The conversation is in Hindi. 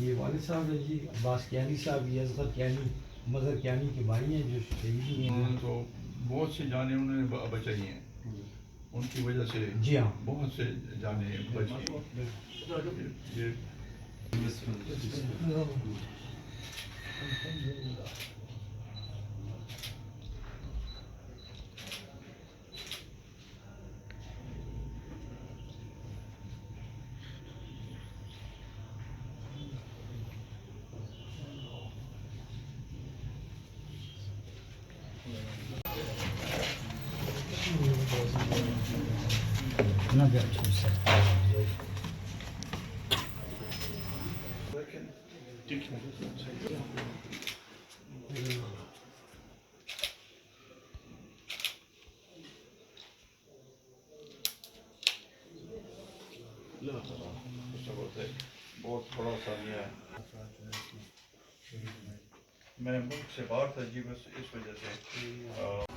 ये वालिद साहब है जी अब्बास कियानी साहब, ये असगर कियानी मज़हर कियानी के भाई हैं जो शहीद हुए हैं। तो बहुत सी जानें उन्होंने बचाई हैं, उनकी वजह से जी हाँ, बहुत से जानें बची। ये ना भी अच्छा है। बहुत बड़ा सालिया है। मैं मुल्क से बाहर था जी, बस इस वजह से